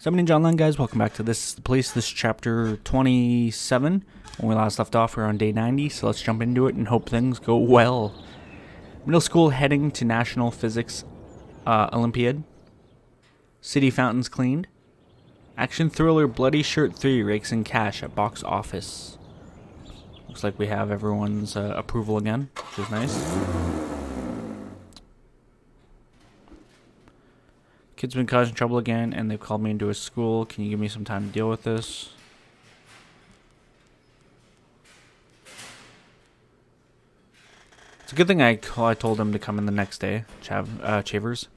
Somebody John Online, guys, welcome back to This is the Place. This is chapter 27. When we last left off, we're on day 90, so let's jump into it and hope things go well. Middle school heading to National Physics Olympiad. City fountains cleaned. Action thriller Bloody Shirt 3 rakes in cash at box office. Looks like we have everyone's approval again, which is nice. Kid's been causing trouble again, and they've called me into his school. Can you give me some time to deal with this? It's a good thing I told him to come in the next day, Chavers,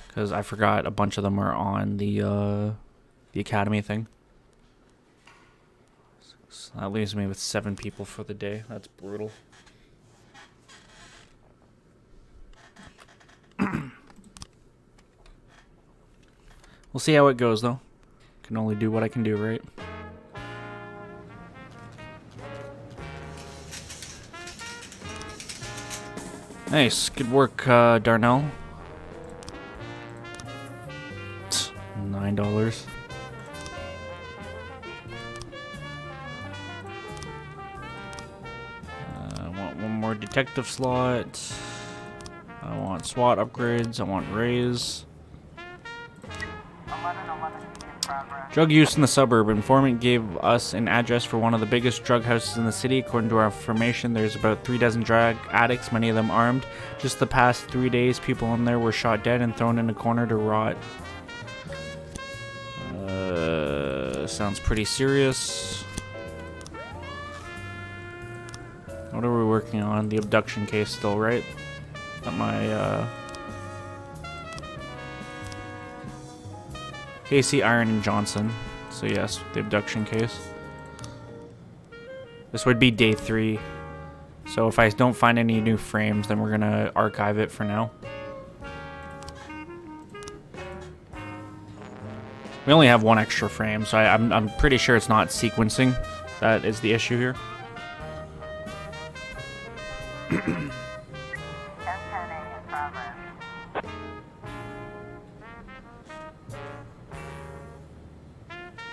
because I forgot a bunch of them are on the academy thing. So that leaves me with 7 people for the day. That's brutal. We'll see how it goes, though. Can only do what I can do, right? Nice. Good work, Darnell. $9. I want one more detective slot. I want SWAT upgrades. I want raise. Drug use in the suburb. Informant gave us an address for one of the biggest drug houses in the city. According to our information, there's about 3 dozen drug addicts, many of them armed. Just the past 3 days, people in there were shot dead and thrown in a corner to rot. Sounds pretty serious. What are we working on? The abduction case still, right? At my, Casey, Iron, and Johnson. So yes, the abduction case. This would be day 3. So if I don't find any new frames, then we're gonna archive it for now. We only have 1 extra frame, so I'm pretty sure it's not sequencing. That is the issue here.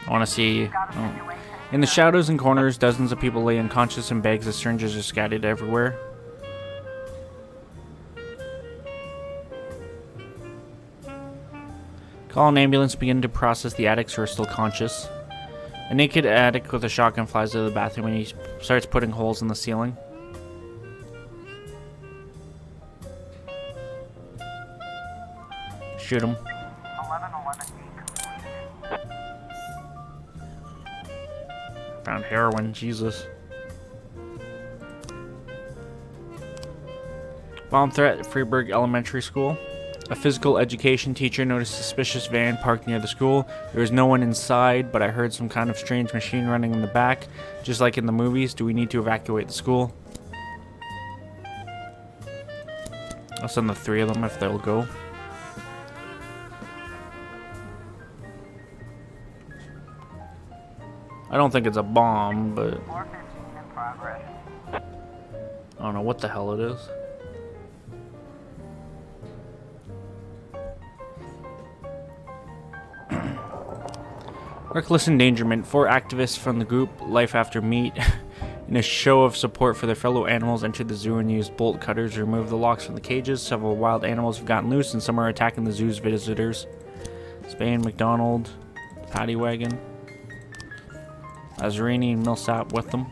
I want to see. Oh. In the shadows and corners, dozens of people lay unconscious and bags of syringes are scattered everywhere. Call an ambulance, begin to process the addicts who are still conscious. A naked addict with a shotgun flies out of the bathroom and he starts putting holes in the ceiling. Shoot him. Found heroin, Jesus. Bomb threat at Freeburg Elementary School. A physical education teacher noticed a suspicious van parked near the school. There was no one inside, but I heard some kind of strange machine running in the back. Just like in the movies, do we need to evacuate the school? I'll send the 3 of them if they'll go. I don't think it's a bomb, but I don't know what the hell it is. Reckless endangerment. 4 activists from the group Life After Meat, in a show of support for their fellow animals, entered the zoo and used bolt cutters to remove the locks from the cages. Several wild animals have gotten loose and some are attacking the zoo's visitors. Spain, McDonald, Paddy Wagon. Azarini and Millsap with them.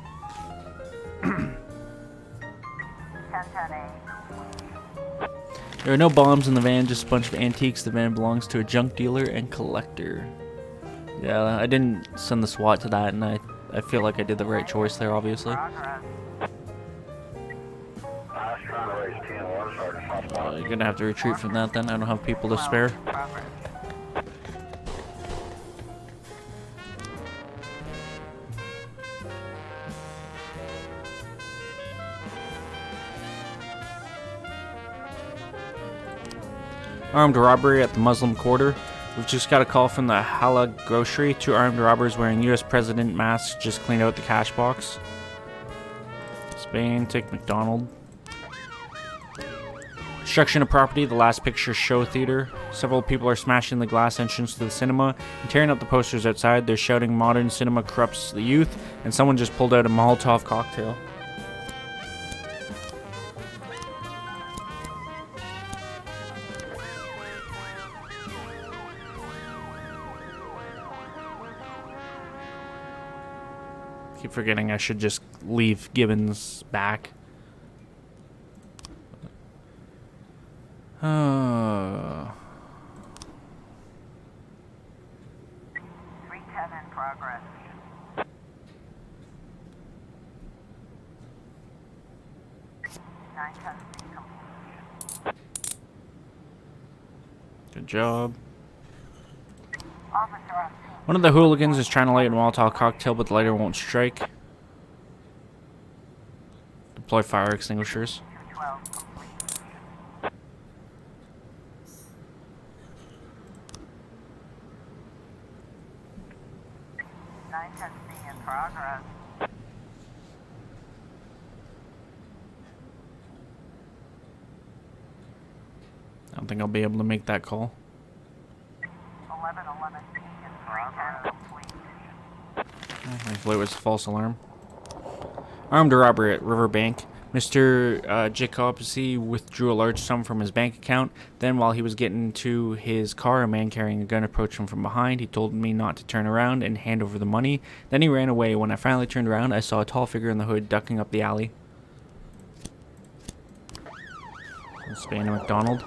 There are no bombs in the van, just a bunch of antiques. The van belongs to a junk dealer and collector. Yeah, I didn't send the SWAT to that, and I feel like I did the right choice there, obviously. You're gonna have to retreat from that then. I don't have people to spare. Armed robbery at the Muslim Quarter. We've just got a call from the Hala Grocery. 2 armed robbers wearing US President masks just cleaned out the cash box. Spain, take McDonald. Destruction of property, the Last Picture Show Theater. Several people are smashing the glass entrance to the cinema and tearing up the posters outside. They're shouting modern cinema corrupts the youth, and someone just pulled out a Molotov cocktail. Keep forgetting I should just leave Gibbons back. Uh... 310 in progress. Nine testing complete. Good job. Officer on scene. One of the hooligans is trying to light a Molotov cocktail, but the lighter won't strike. Deploy fire extinguishers. 212 complete. Nine testing in progress. I don't think I'll be able to make that call. 1111 in progress. Complete. Thankfully, it was a false alarm. Armed robbery at Riverbank. Mr. Jacobsi withdrew a large sum from his bank account. Then, while he was getting to his car, a man carrying a gun approached him from behind. He told me not to turn around and hand over the money. Then he ran away. When I finally turned around, I saw a tall figure in the hood ducking up the alley. Spain and McDonald.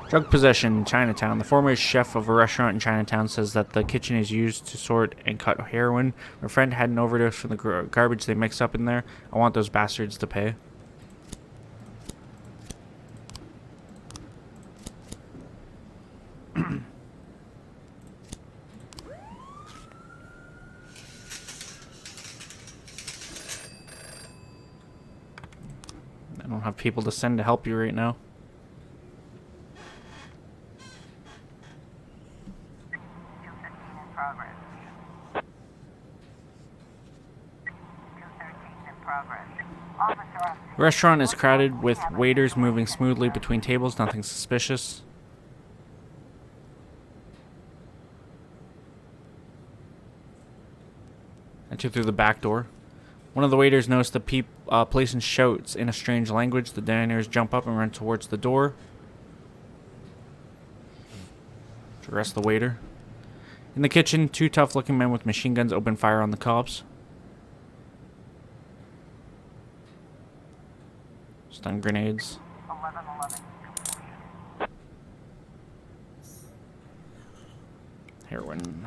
Drug possession in Chinatown. The former chef of a restaurant in Chinatown says that the kitchen is used to sort and cut heroin. My friend had an overdose from the garbage they mix up in there. I want those bastards to pay. I don't have people to send to help you right now. 215 in progress. 213 in progress. Officer on scene. The restaurant is crowded with waiters moving smoothly between tables. Nothing suspicious. Enter through the back door. One of the waiters noticed the police and shouts in a strange language. The diners jump up and run towards the door to arrest the waiter. In the kitchen, two tough-looking men with machine guns open fire on the cops. Stun grenades. 1111 complete. Heroin.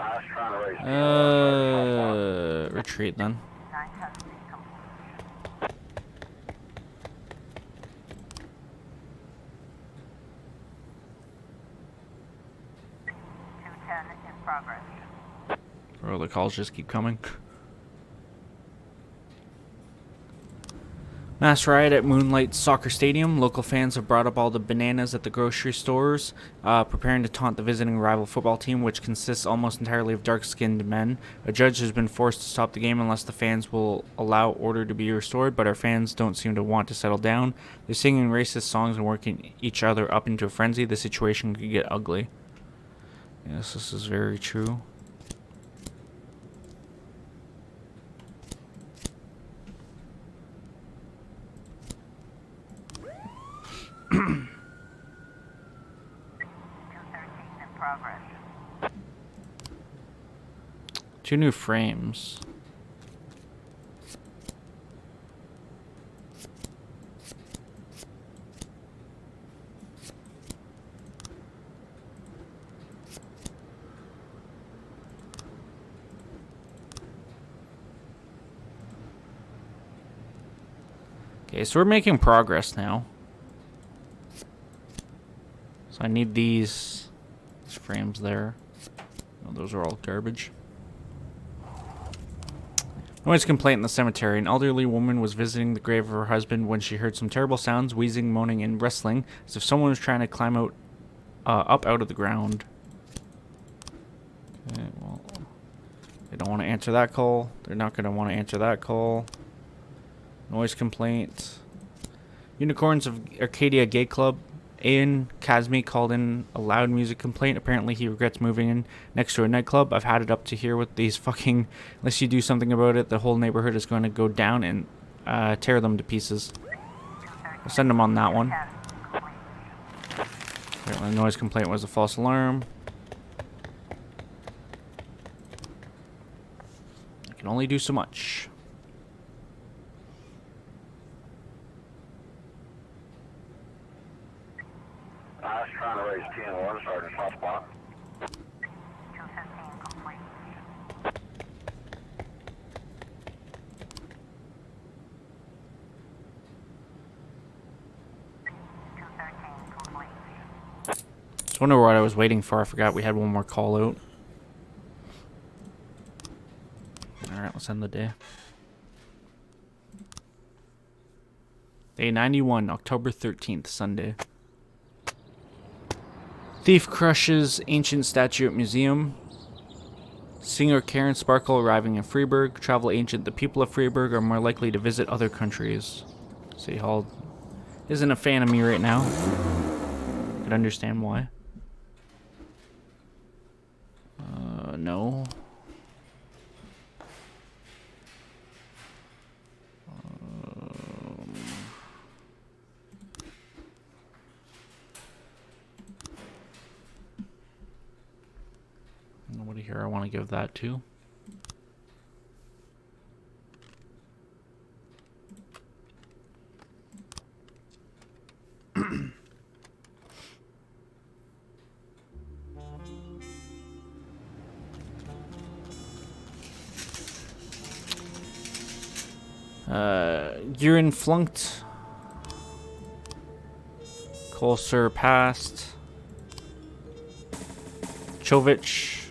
I was trying to raise Retreat then. 9 testing complete. In progress. Oh, the calls just keep coming. Mass riot at Moonlight Soccer Stadium. Local fans have brought up all the bananas at the grocery stores, preparing to taunt the visiting rival football team, which consists almost entirely of dark-skinned men. A judge has been forced to stop the game unless the fans will allow order to be restored, but our fans don't seem to want to settle down. They're singing racist songs and working each other up into a frenzy. The situation could get ugly. Yes, this is very true. In progress. 2 new frames. Okay, so we're making progress now. So I need these frames there. Oh, those are all garbage. Noise complaint in the cemetery. An elderly woman was visiting the grave of her husband when she heard some terrible sounds, wheezing, moaning, and wrestling, as if someone was trying to climb out, up out of the ground. Okay, well, they don't want to answer that call. They're not going to want to answer that call. Noise complaint. Unicorns of Arcadia Gay Club. Ian Kazmi called in a loud music complaint. Apparently he regrets moving in next to a nightclub. I've had it up to here with these fucking... Unless you do something about it, the whole neighborhood is going to go down and tear them to pieces. I'll send them on that one. Apparently the noise complaint was a false alarm. I can only do so much. I was trying to raise 10-1, Sergeant Hotspot. 215 complete. Just wonder what I was waiting for. I forgot we had one more call out. Alright, let's end the day. Day 91, October 13th, Sunday. Thief crushes ancient statue at museum. Singer Karen Sparkle arriving in Freiburg. Travel agent. The people of Freiburg are more likely to visit other countries. City Hall isn't a fan of me right now. I could understand why. No. Nobody here I want to give that to. Urine flunked. Kolser passed. Chovich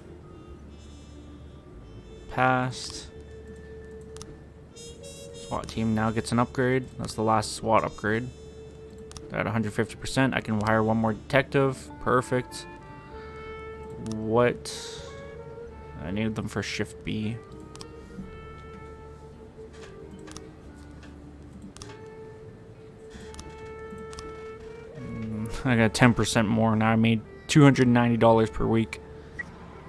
passed. SWAT team now gets an upgrade. That's the last SWAT upgrade. They're at 150%. I can hire one more detective. Perfect. What? I needed them for shift B. I got 10% more now. I made $290 per week.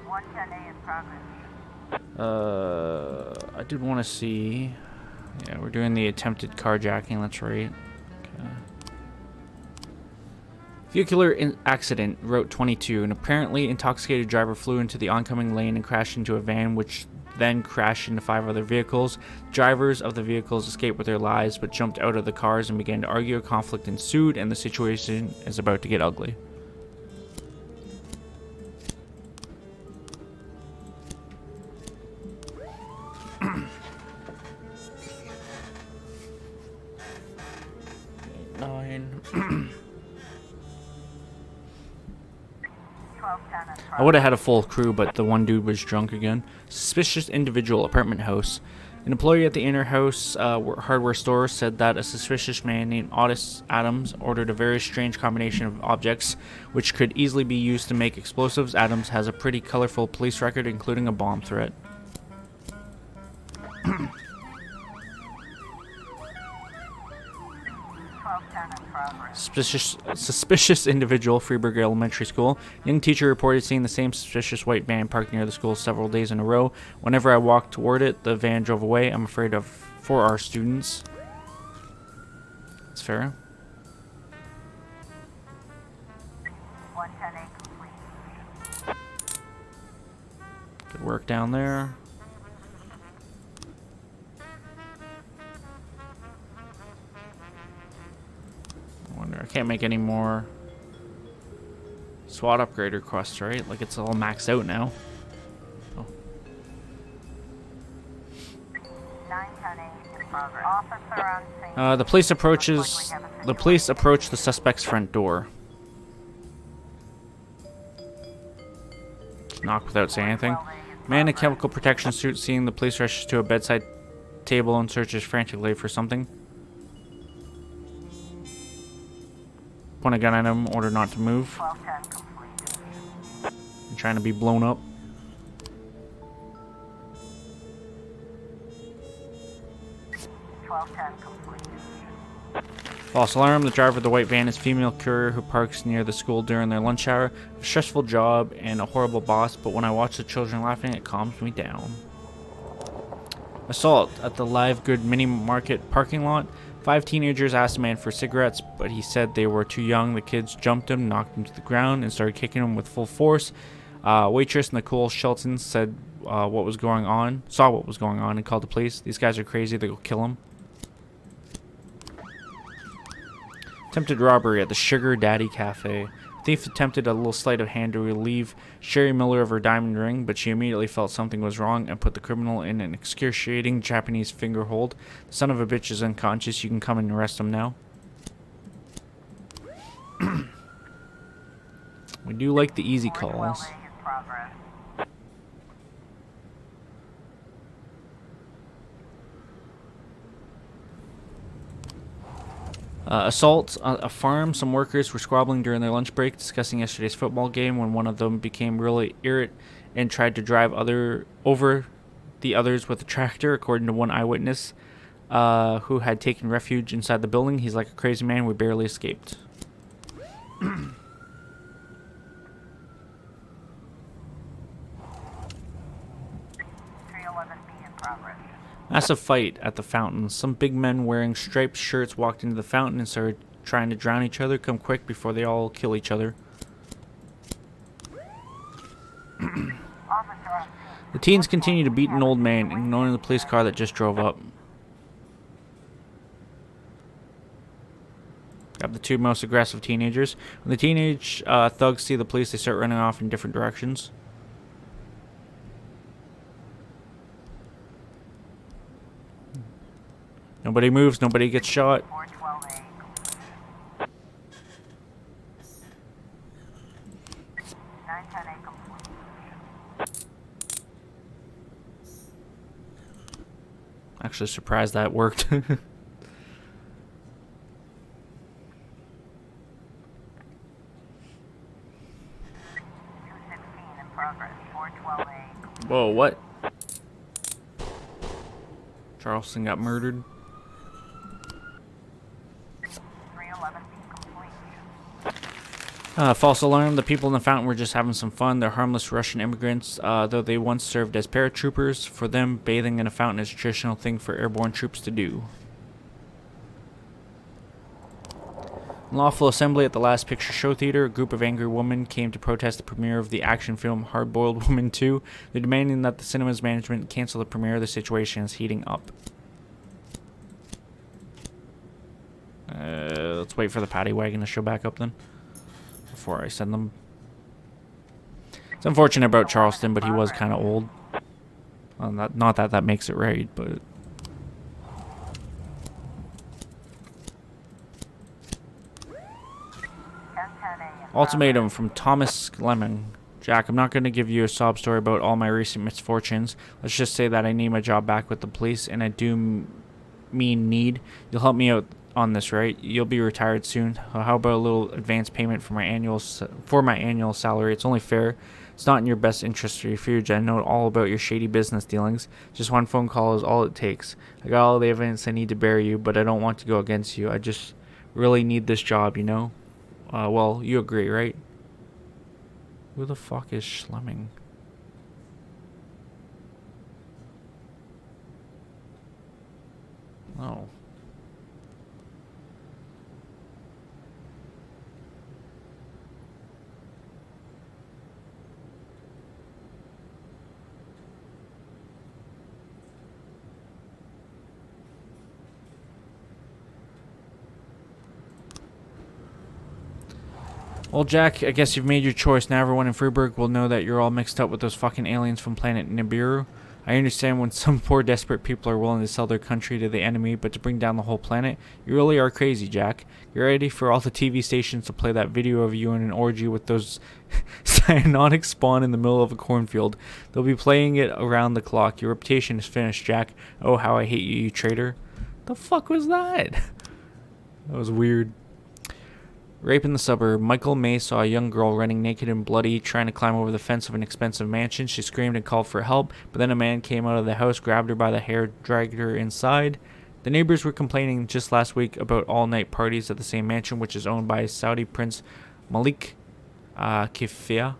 110A in progress. I did want to see. Yeah, we're doing the attempted carjacking. That's right. Okay. Vehicular accident, Route 22. An apparently intoxicated driver flew into the oncoming lane and crashed into a van, which then crashed into 5 other vehicles. Drivers of the vehicles escaped with their lives, but jumped out of the cars and began to argue. A conflict ensued, and the situation is about to get ugly. I would have had a full crew, but the one dude was drunk again. Suspicious individual, apartment house. An employee at the inner house hardware store said that a suspicious man named Otis Adams ordered a very strange combination of objects which could easily be used to make explosives. Adams has a pretty colorful police record, including a bomb threat. Suspicious individual, Freiburg Elementary School. Young teacher reported seeing the same suspicious white van parked near the school several days in a row. Whenever I walked toward it, the van drove away. I'm afraid for our students. That's fair. 110A complete. Good work down there. I can't make any more SWAT upgrade requests, right? Like, it's all maxed out now. Oh. 910A in progress. Officer on scene. The police approach the suspect's front door. Knock without saying anything. Man in chemical protection suit, seeing the police, rushes to a bedside table and searches frantically for something. Point a gun at him, order not to move. 1210 complete. I'm trying to be blown up. False alarm, the driver of the white van is a female courier who parks near the school during their lunch hour. A stressful job and a horrible boss, but when I watch the children laughing, it calms me down. Assault at the Live Good Mini Market parking lot. 5 teenagers asked a man for cigarettes, but he said they were too young. The kids jumped him, knocked him to the ground, and started kicking him with full force. Waitress Nicole Shelton saw what was going on, and called the police. These guys are crazy, they'll kill him. Attempted robbery at the Sugar Daddy Cafe. Thief attempted a little sleight of hand to relieve Sherry Miller of her diamond ring, but she immediately felt something was wrong and put the criminal in an excruciating Japanese finger hold. The son of a bitch is unconscious. You can come and arrest him now. We do like the easy calls. Assault on a farm. Some workers were squabbling during their lunch break, discussing yesterday's football game, when one of them became really irate and tried to drive over the others with a tractor, according to one eyewitness who had taken refuge inside the building. He's like a crazy man. We barely escaped. 311B in progress. Massive fight at the fountain. Some big men wearing striped shirts walked into the fountain and started trying to drown each other. Come quick before they all kill each other. The teens continue to beat an old man, ignoring the police car that just drove up. Grab the 2 most aggressive teenagers. When the teenage thugs see the police, they start running off in different directions. Nobody moves, nobody gets shot. 412A. 910A complete. Actually surprised that worked. 216 in progress. 412A. Whoa, what? Charleston got murdered. 311B complete. False alarm. The people in the fountain were just having some fun. They're harmless Russian immigrants, though they once served as paratroopers. For them, bathing in a fountain is a traditional thing for airborne troops to do. Lawful assembly at the Last Picture Show Theater. A group of angry women came to protest the premiere of the action film Hard Boiled Woman 2. They're demanding that the cinema's management cancel the premiere. The situation is heating up. Let's wait for the paddy wagon to show back up then, before I send them. It's unfortunate about Charleston, but he was kind of old. Well, not that that makes it right, but... Ultimatum from Thomas Lemon. Jack, I'm not going to give you a sob story about all my recent misfortunes. Let's just say that I need my job back with the police, and I do mean need. You'll help me out on this, right? You'll be retired soon. How about a little advance payment for my annual salary? It's only fair. It's not in your best interest or your future. I know all about your shady business dealings. Just one phone call is all it takes. I got all the evidence I need to bury you, but I don't want to go against you. I just really need this job, you know? Well, you agree, right? Who the fuck is Schlemming? Oh. Well, Jack, I guess you've made your choice. Now everyone in Freeburg will know that you're all mixed up with those fucking aliens from planet Nibiru. I understand when some poor desperate people are willing to sell their country to the enemy, but to bring down the whole planet, you really are crazy, Jack. You're ready for all the TV stations to play that video of you in an orgy with those cyanotic spawn in the middle of a cornfield. They'll be playing it around the clock. Your reputation is finished, Jack. Oh, how I hate you, you traitor. The fuck was that? That was weird. Rape in the suburb. Michael May saw a young girl running naked and bloody, trying to climb over the fence of an expensive mansion. She screamed and called for help, but then a man came out of the house, grabbed her by the hair, dragged her inside. The neighbors were complaining just last week about all-night parties at the same mansion, which is owned by Saudi Prince Malik Kifia.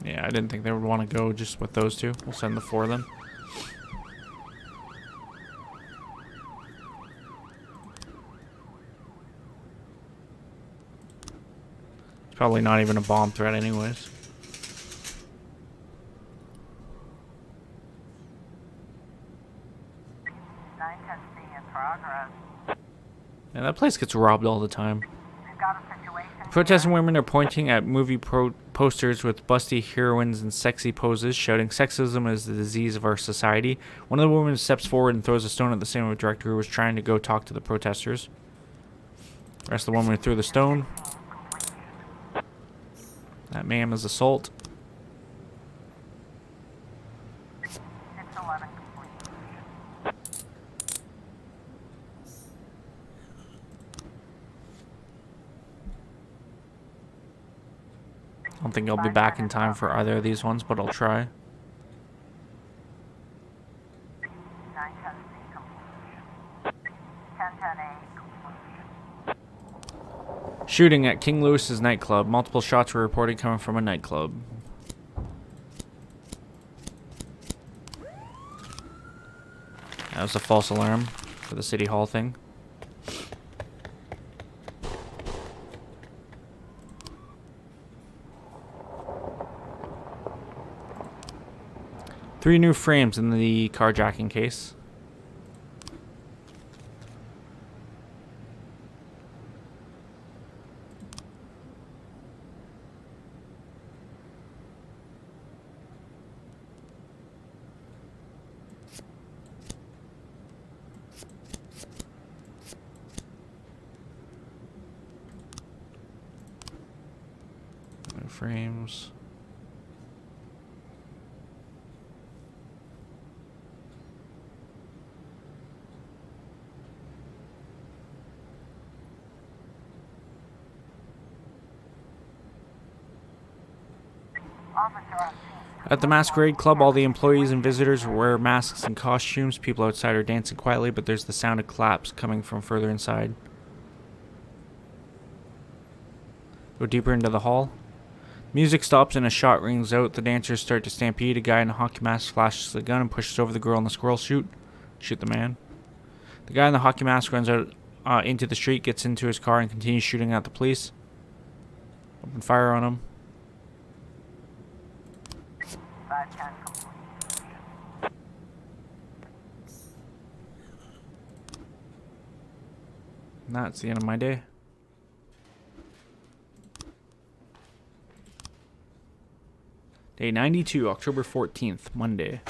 Yeah, I didn't think they would want to go just with those two. We'll send the 4 then. It's probably not even a bomb threat anyways. in progress. Yeah, that place gets robbed all the time. We've got a situation. Protesting women are pointing at movie posters with busty heroines and sexy poses, shouting sexism is the disease of our society. One of the women steps forward and throws a stone at the cinema director who was trying to go talk to the protesters. Arrest the woman who threw the stone. That ma'am is assault. 611 complete. I don't think I'll be back in time for either of these ones, but I'll try. 910C complete. 1010A complete. Shooting at King Lewis's nightclub. Multiple shots were reported coming from a nightclub. That was a false alarm for the City Hall thing. Three new frames in the carjacking case. New frames. Officer on scene. At the Masquerade Club, all the employees and visitors wear masks and costumes. People outside are dancing quietly, but there's the sound of claps coming from further inside. Go deeper into the hall. Music stops and a shot rings out. The dancers start to stampede. A guy in a hockey mask flashes a gun and pushes over the girl in the squirrel suit. Shoot the man. The guy in the hockey mask runs out into the street, gets into his car, and continues shooting at the police. Open fire on him. 510 complete. And that's the end of my day. Day 92, October 14th, Monday.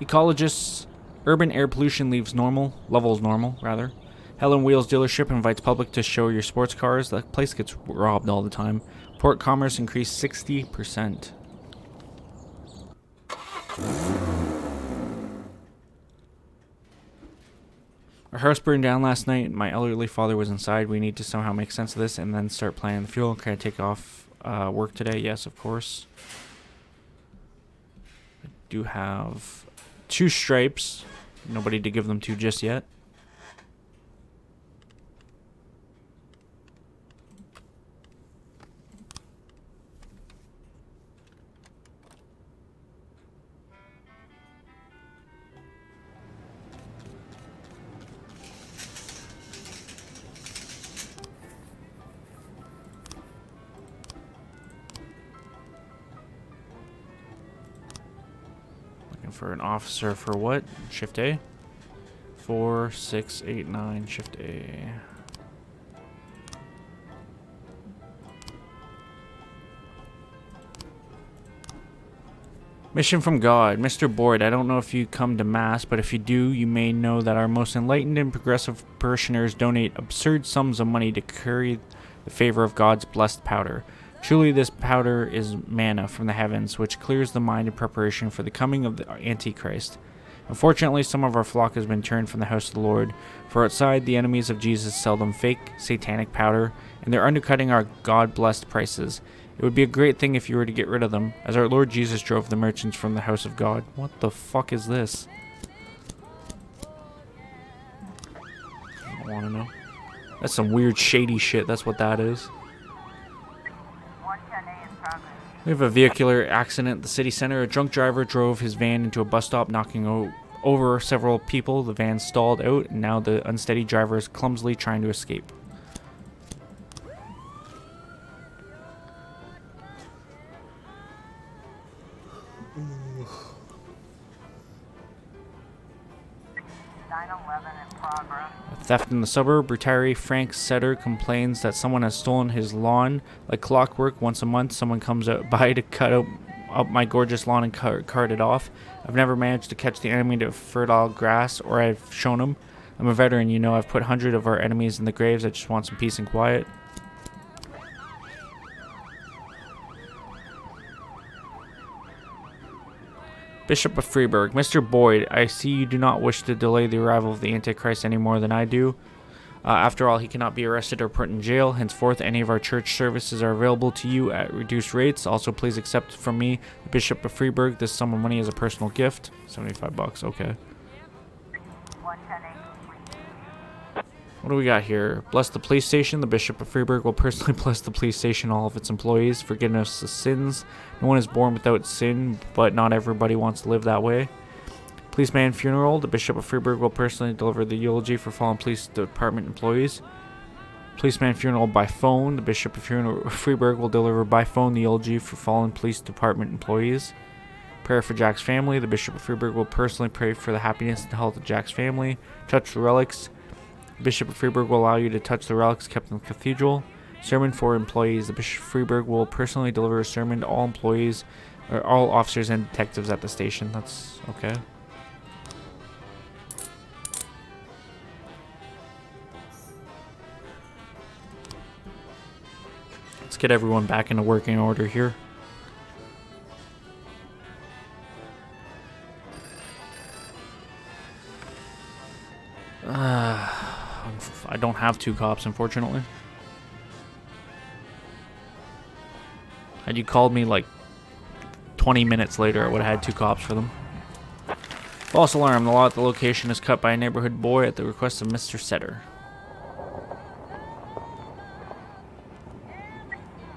Ecologists. Urban air pollution levels normal. Helen Wheels dealership invites public to show your sports cars. That place gets robbed all the time. Port commerce increased 60%. Our house burned down last night. My elderly father was inside. We need to somehow make sense of this and then start planning the fuel. Can I take off work today? Yes, of course. I do have 2 stripes. Nobody to give them to just yet. For an officer for what? Shift A? 4, 6, 8, 9, Shift A. Mission from God. Mr. Boyd, I don't know if you come to Mass, but if you do, you may know that our most enlightened and progressive parishioners donate absurd sums of money to curry the favor of God's blessed powder. Truly, this powder is manna from the heavens, which clears the mind in preparation for the coming of the Antichrist. Unfortunately, some of our flock has been turned from the house of the Lord. For outside, the enemies of Jesus sell them fake, satanic powder, and they're undercutting our God-blessed prices. It would be a great thing if you were to get rid of them, as our Lord Jesus drove the merchants from the house of God. What the fuck is this? I don't want to know. That's some weird shady shit, that's what that is. 110A in progress. We have a vehicular accident at the city center. A drunk driver drove his van into a bus stop, knocking over several people. The van stalled out, and now the unsteady driver is clumsily trying to escape. In progress. A theft in the suburb. Retiree Frank Setter complains that someone has stolen his lawn like clockwork. Once a month, someone comes out by to cut up my gorgeous lawn and cart it off. I've never managed to catch the enemy to fertile grass, or I've shown him. I'm a veteran, you know. I've put hundreds of our enemies in the graves. I just want some peace and quiet. Bishop of Freeburg. Mr. Boyd, I see you do not wish to delay the arrival of the Antichrist any more than I do. After all, he cannot be arrested or put in jail. Henceforth, any of our church services are available to you at reduced rates. Also, please accept from me, the Bishop of Freeburg, this sum of money as a personal gift. $75, okay. 110A. What do we got here? Bless the police station. The Bishop of Freeburg will personally bless the police station, all of its employees. Forgiveness of sins. No one is born without sin, but not everybody wants to live that way. Policeman funeral. The Bishop of Freeburg will personally deliver the eulogy for fallen police department employees. Policeman funeral by phone. The Bishop of Freeburg will deliver by phone the eulogy for fallen police department employees. Prayer for Jack's family. The Bishop of Freeburg will personally pray for the happiness and health of Jack's family. Touch the relics. Bishop of Freeburg will allow you to touch the relics kept in the cathedral. Sermon for employees. The Bishop of Freeburg will personally deliver a sermon to all employees, or all officers and detectives at the station. That's okay. Let's get everyone back into working order here. I don't have 2 cops, unfortunately. Had you called me like 20 minutes later, I would have had 2 cops for them. False alarm. The law at the location is cut by a neighborhood boy at the request of Mr. Setter.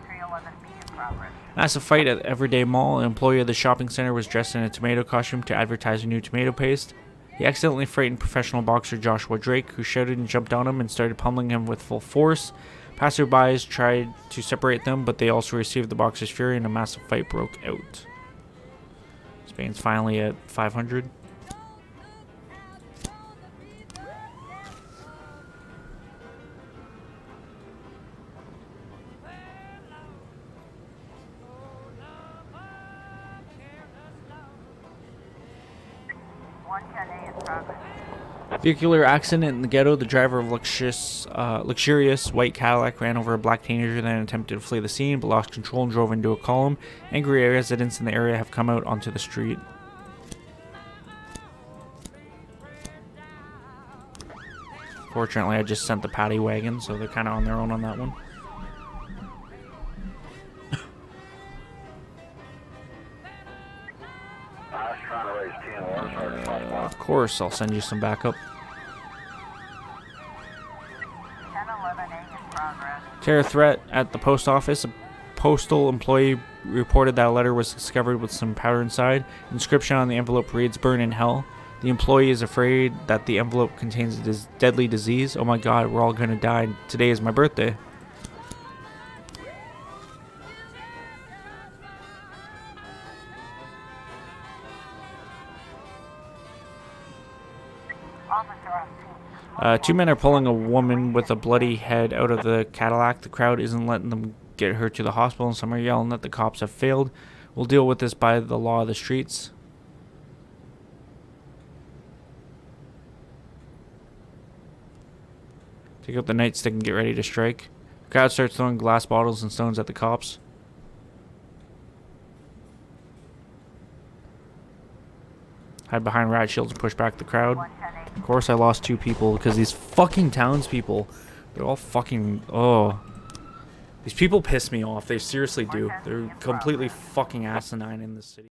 311B in progress. Massive fight at Everyday Mall. An employee of the shopping center was dressed in a tomato costume to advertise a new tomato paste. He accidentally frightened professional boxer Joshua Drake, who shouted and jumped on him and started pummeling him with full force. Passerbys tried to separate them, but they also received the boxer's fury and a massive fight broke out. Spain's finally at 500. Vehicular accident in the ghetto. The driver of luxurious white Cadillac ran over a black teenager, then attempted to flee the scene, but lost control and drove into a column. Angry residents in the area have come out onto the street. Fortunately, I just sent the paddy wagon, so they're kind of on their own on that one. I was trying to raise 10 1, Sergeant Foxborough. Of course, I'll send you some backup. 1011A in progress. Terror threat at the post office. A postal employee reported that a letter was discovered with some powder inside. Inscription on the envelope reads, "Burn in hell." The employee is afraid that the envelope contains a deadly disease. Oh my god, we're all gonna die. Today is my birthday. Officer on scene. 2 men are pulling a woman with a bloody head out of the Cadillac. The crowd isn't letting them get her to the hospital, and some are yelling that the cops have failed. We'll deal with this by the law of the streets. Take up the nightstick and get ready to strike. The crowd starts throwing glass bottles and stones at the cops. hide behind rat shields and push back the crowd. Of course I lost 2 people because these fucking townspeople, they're all fucking, oh. These people piss me off. They seriously do. They're completely fucking asinine in this city.